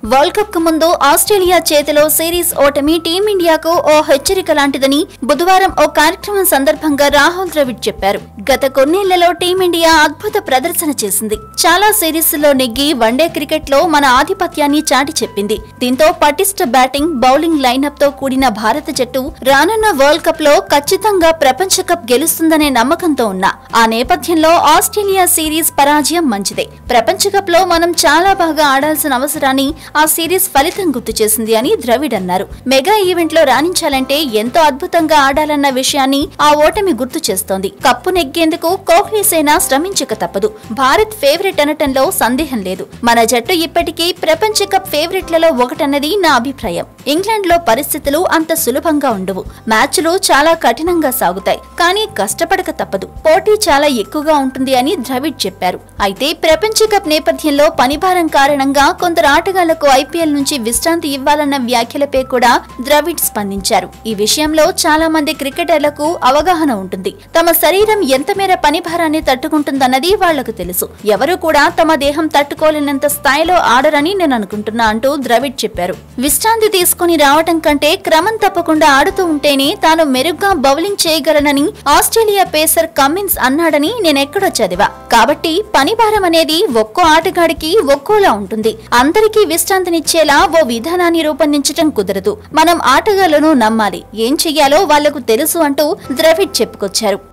World cup కు ముందు Australia చేతిలో సిరీస్ ఓటమి టీమిండియాకు ఓ హెచ్చరిక లాంటిదని బుధవారం ఓ కార్యక్రమం సందర్భంగా రాహుల్ ద్రవిడ్ చెప్పారు. గత కొన్నేళ్లలో టీమిండియా అద్భుత ప్రదర్శన చేసింది. చాలా సిరీస్ లో నెగ్గి వన్డే క్రికెట్ లో మన ఆధిపత్యాన్ని చాటి చెప్పింది. దీంతో పటిష్ట బ్యాటింగ్, బౌలింగ్ లైనప్ తో కూడిన భారత జట్టు రానున్న వరల్డ్ కప్ లో ఖచ్చితంగా ప్రపంచ కప్ గెలుస్తుందనే నమ్మకంతో ఉన్నా. ఆ నేపథ్యంలో ఆస్ట్రేలియా సిరీస్ పరాజయం మంచిదే. ప్రపంచ కప్ లో మనం చాలా బాగా ఆడాల్సిన అవసరాన్ని ఆ సిరీస్ ఫలితం గుర్తు చేసింది అని ద్రవిడ్ అన్నారు. మెగా ఈవెంట్ లో రాణించాలంటే ఎంతో అద్భుతంగా ఆడాలన్న విషయాన్ని ఆ ఓటమి గుర్తు చేస్తోంది. కప్పు నెగ్గేందుకు కోహ్లీ సేన శ్రమించక తప్పదు. భారత్ ఫేవరెట్ అనటంలో సందేహం లేదు. మన జట్టు ఇప్పటికీ ప్రపంచ కప్ ఫేవరెట్లలో ఒకటన్నది నా అభిప్రాయం. ఇంగ్లాండ్ లో పరిస్థితులు అంత సులభంగా ఉండవు. మ్యాచ్లు చాలా కఠినంగా సాగుతాయి. కానీ కష్టపడక తప్పదు. పోటీ చాలా ఎక్కువగా ఉంటుంది అని ద్రవిడ్ చెప్పారు. అయితే ప్రపంచ కప్ నేపథ్యంలో పనిభారం కారణంగా కొందరు ఆటగాళ్లకు ఐపీఎల్ నుంచి విశ్రాంతి ఇవ్వాలన్న వ్యాఖ్యలపై కూడా ద్రవిడ్ స్పందించారు. ఈ విషయంలో చాలా మంది క్రికెటర్లకు అవగాహన ఉంటుంది. తమ శరీరం ఎంత మేర పనిభారాన్ని తట్టుకుంటుందన్నది వాళ్లకు తెలుసు. ఎవరు కూడా తమ దేహం తట్టుకోలేనంత స్థాయిలో ఆడరని నేను అనుకుంటున్నా అంటూ ద్రవిడ్ చెప్పారు. విశ్రాంతి తీసుకుని రావటం కంటే క్రమం తప్పకుండా ఆడుతూ ఉంటేనే తాను మెరుగ్గా బౌలింగ్ చేయగలనని ఆస్ట్రేలియా పేసర్ కమిన్స్ అన్నాడని నేనెక్కడో చదివా. కాబట్టి పనిభారం అనేది ఒక్కో ఆటగాడికి ఒక్కోలా ఉంటుంది. అందరికీ విశ్రాంతినిచ్చేలా ఓ విధానాన్ని రూపొందించటం కుదరదు. మనం ఆటగాళ్లను నమ్మాలి. ఏం చెయ్యాలో వాళ్లకు తెలుసు అంటూ ద్రవిడ్ చెప్పుకొచ్చారు.